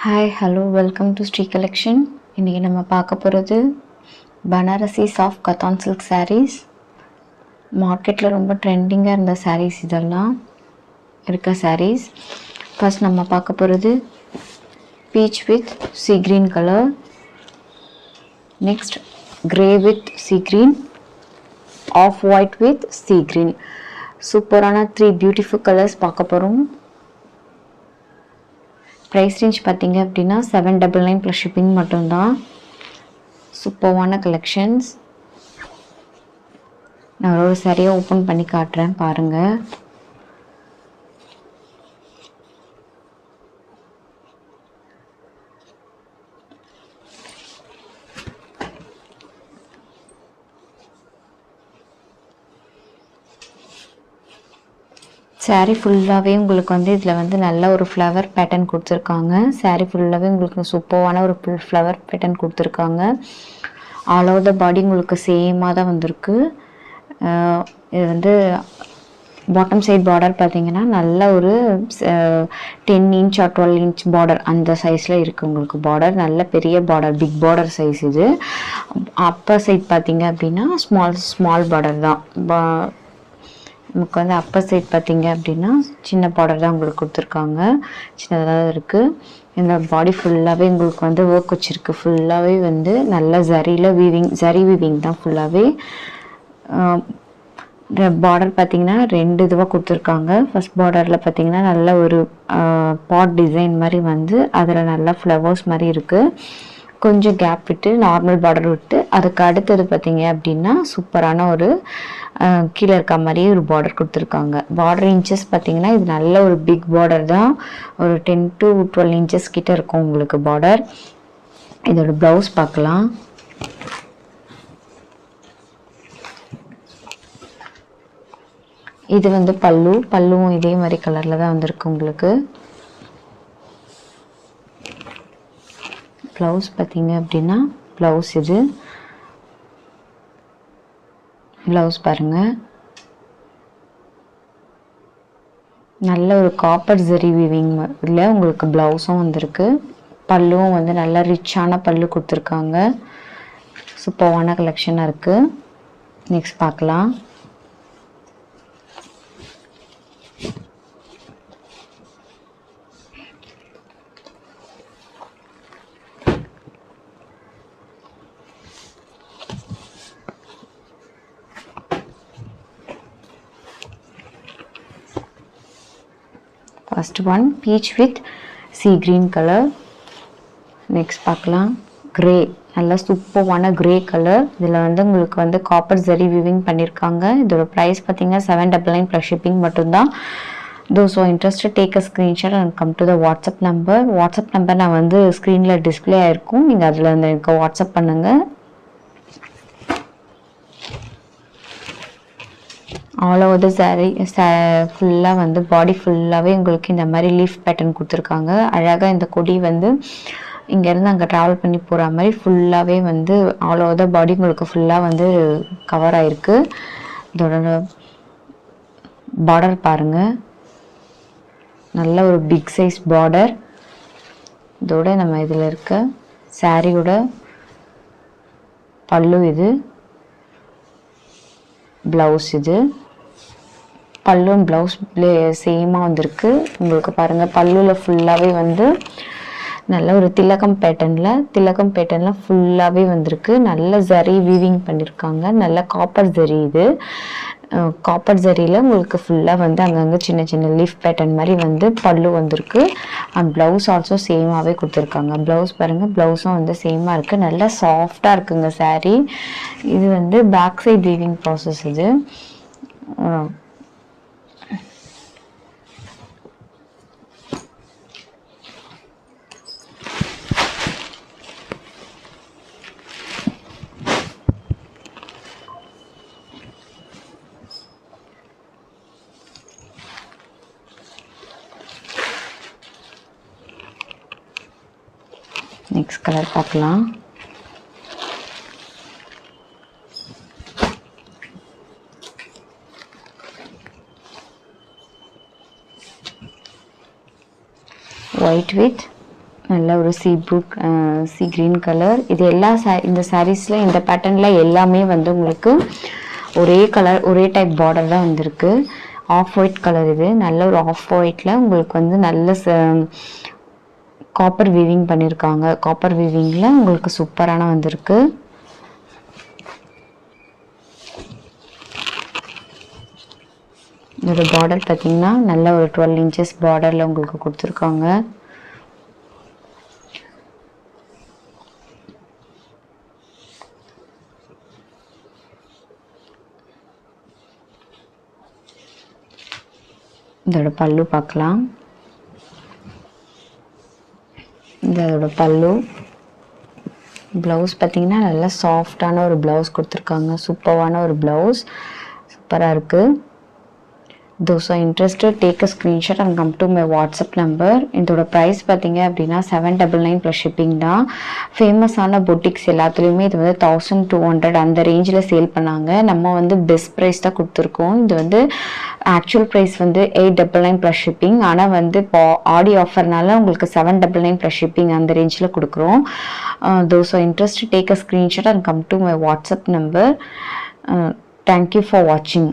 Hi hello welcome to Sri collection. இன்றைக்கி நம்ம பார்க்க போகிறது Banarasi soft cotton silk saris. மார்க்கெட்டில் ரொம்ப ட்ரெண்டிங்காக இருந்த சாரீஸ் இதெல்லாம் இருக்க சாரீஸ். ஃபர்ஸ்ட் நம்ம பார்க்க போகிறது peach with sea green colour, next grey with sea green, off white with sea green. சூப்பரான 3 பியூட்டிஃபுல் கலர்ஸ் பார்க்க போகிறோம். ப்ரைஸ் ரேஞ்ச் பார்த்தீங்க அப்படின்னா 799 ப்ளஸ் ஷிப்பிங் மட்டும்தான். சூப்பர்வான கலெக்ஷன்ஸ். நான் ஒரு சாரியை ஓப்பன் பண்ணி காட்டுறேன் பாருங்கள். சாரீ ஃபுல்லாகவே உங்களுக்கு வந்து இதில் வந்து நல்ல ஒரு ஃப்ளவர் பேட்டர்ன் கொடுத்துருக்காங்க. சாரீ ஃபுல்லாகவே உங்களுக்கு சூப்பரான ஒரு ஃப்ளவர் பேட்டர்ன் கொடுத்துருக்காங்க. ஆல் ஓவர் த பாடி உங்களுக்கு சேமாக தான் வந்திருக்கு. இது வந்து பாட்டம் சைட் பார்டர் பார்த்தீங்கன்னா நல்ல ஒரு 10 இன்ச் ஆர் 12 இன்ச் பார்டர் அந்த சைஸில் இருக்குது உங்களுக்கு. பார்டர் நல்ல பெரிய பார்டர், பிக் பார்டர் சைஸ் இது. அப்பர் சைட் பார்த்தீங்க அப்படின்னா ஸ்மால் பார்டர் தான். நமக்கு வந்து அப்பர் சைட் பார்த்தீங்க அப்படின்னா சின்ன பார்டர் தான் உங்களுக்கு கொடுத்துருக்காங்க, சின்னதாக இருக்குது. இந்த பாடி ஃபுல்லாகவே உங்களுக்கு வந்து ஒர்க் வச்சுருக்கு. ஃபுல்லாகவே வந்து நல்ல ஜரி வீவிங் தான் ஃபுல்லாகவே. பார்டர் பார்த்தீங்கன்னா 2 இதுவாக கொடுத்துருக்காங்க. ஃபர்ஸ்ட் பார்டரில் பார்த்தீங்கன்னா நல்ல ஒரு பாட் டிசைன் மாதிரி வந்து அதில் நல்லா ஃப்ளவர்ஸ் மாதிரி இருக்குது. கொஞ்சம் கேப் விட்டு நார்மல் பார்டர் விட்டு அதுக்கு அடுத்தது பார்த்தீங்க அப்படின்னா சூப்பரான ஒரு கீழே இருக்க மாதிரி ஒரு பார்டர் கொடுத்துருக்காங்க. பார்டர் இன்ச்சஸ் பார்த்தீங்கன்னா இது நல்ல ஒரு பிக் பார்டர் தான். ஒரு 10 to 12 இன்ச்சஸ் கிட்ட இருக்கும் உங்களுக்கு பார்டர். இதோட ப்ளவுஸ் பார்க்கலாம். இது வந்து பல்லுவும் இதே மாதிரி கலரில் தான் வந்திருக்கு உங்களுக்கு. ப்ளவுஸ் பார்த்தீங்க அப்படின்னா ப்ளவுஸ் இது ப்ளவுஸ் பாருங்கள். நல்ல ஒரு காப்பர் ஜரி வீவிங் இல்லை உங்களுக்கு ப்ளவுஸும் வந்திருக்கு. பல்லுவும் வந்து நல்ல ரிச்சான பல்லு கொடுத்துருக்காங்க. சூப்பரான கலெக்ஷனாக இருக்குது. நெக்ஸ்ட் பார்க்கலாம். First one peach with sea green colour. Next பார்க்கலாம் கிரே, நல்லா சூப்பரான கிரே கலர். இதில் வந்து உங்களுக்கு வந்து காப்பர் ஜரி வீவிங் பண்ணியிருக்காங்க. இதோட ப்ரைஸ் பார்த்தீங்கன்னா 799 ப்ளஸ் ஷிப்பிங் மட்டும்தான். those who are interested take a screenshot and come to the WhatsApp number. WhatsApp number நான் வந்து ஸ்க்ரீனில் டிஸ்பிளே ஆகிருக்கும், நீங்கள் அதில் வந்து எனக்கு வாட்ஸ்அப் பண்ணுங்கள். ஆல் ஓவர் த சாரீ ஃபுல்லாக வந்து பாடி ஃபுல்லாகவே உங்களுக்கு இந்த மாதிரி லீஃப் பேட்டர்ன் கொடுத்துருக்காங்க. அழகாக இந்த கொடி வந்து இங்கேருந்து அங்கே ட்ராவல் பண்ணி போகிற மாதிரி ஃபுல்லாகவே வந்து ஆல் ஓவர் த பாடி உங்களுக்கு ஃபுல்லாக வந்து கவர் ஆகிருக்கு. இதோட பார்டர் பாருங்கள், நல்ல ஒரு பிக் சைஸ் பார்டர். இதோட நம்ம இதில் இருக்க சாரியோட பல்லு இது, ப்ளவுஸ் இது. பல்லும் ப்ளவுஸ் சேமாக வந்திருக்கு உங்களுக்கு. பாருங்கள் பல்லுவில் ஃபுல்லாகவே வந்து நல்ல ஒரு திலகம் பேட்டர்னில் ஃபுல்லாகவே வந்திருக்கு. நல்ல ஜரி வீவிங் பண்ணியிருக்காங்க. நல்ல காப்பர் ஜரி இது. காப்பர் ஜரியில் உங்களுக்கு ஃபுல்லாக வந்து அங்கங்கே சின்ன சின்ன லீஃப் பேட்டர்ன் மாதிரி வந்து பல்லு வந்திருக்கு. அண்ட் ப்ளவுஸ் ஆல்சோ சேமாகவே கொடுத்துருக்காங்க. ப்ளவுஸ் பாருங்கள், ப்ளவுஸும் வந்து சேமாக இருக்குது. நல்லா சாஃப்டாக இருக்குங்க சாரீ. இது வந்து பேக் சைட் வீவிங் ப்ராசஸ் இது. நெக்ஸ்ட் கலர் பார்க்கலாம். ஒயிட் வித் நல்ல ஒரு சி கிரீன் கலர். இது எல்லா இந்த சாரீஸில் இந்த பேட்டர்னில் எல்லாமே வந்து உங்களுக்கு ஒரே கலர் ஒரே டைப் பார்டர் தான் வந்திருக்கு. Off white colour. இது நல்ல ஒரு ஆஃப் ஒயிட்டில் உங்களுக்கு வந்து நல்ல காப்பர் வீவிங் பண்ணியிருக்காங்க. காப்பர் வீவிங்கில் உங்களுக்கு சூப்பரான வந்திருக்கு. இதோட பார்டர் பார்த்தீங்கன்னா நல்ல ஒரு 12 inches பார்டரில் உங்களுக்கு கொடுத்துருக்காங்க. இதோட பல்லு பார்க்கலாம். இதோட பல்லு. ப்ளவுஸ் பார்த்தீங்கன்னா நல்லா சாஃப்டான ஒரு ப்ளவுஸ் கொடுத்துருக்காங்க. சூப்பரான ஒரு ப்ளவுஸ். சூப்பராக இருக்குது. Those are interested, take a screenshot and come to my WhatsApp number. இதோட ப்ரைஸ் பார்த்தீங்க அப்படின்னா 799 ப்ளஸ் ஷிப்பிங் தான். ஃபேமஸான பொட்டிக்ஸ் எல்லாத்துலேயுமே இது வந்து 1200 அந்த ரேஞ்சில் சேல் பண்ணாங்க. நம்ம வந்து பெஸ்ட் ப்ரைஸ் தான் கொடுத்துருக்கோம். இது வந்து ஆக்சுவல் ப்ரைஸ் வந்து 899 ப்ளஸ் ஷிப்பிங். ஆனால் வந்து இப்போ ஆடி ஆஃபர்னால உங்களுக்கு 799 ப்ளஸ் ஷிப்பிங் அந்த ரேஞ்சில் கொடுக்குறோம். Those are interested, take a screenshot and come to my WhatsApp number. Thank you for watching.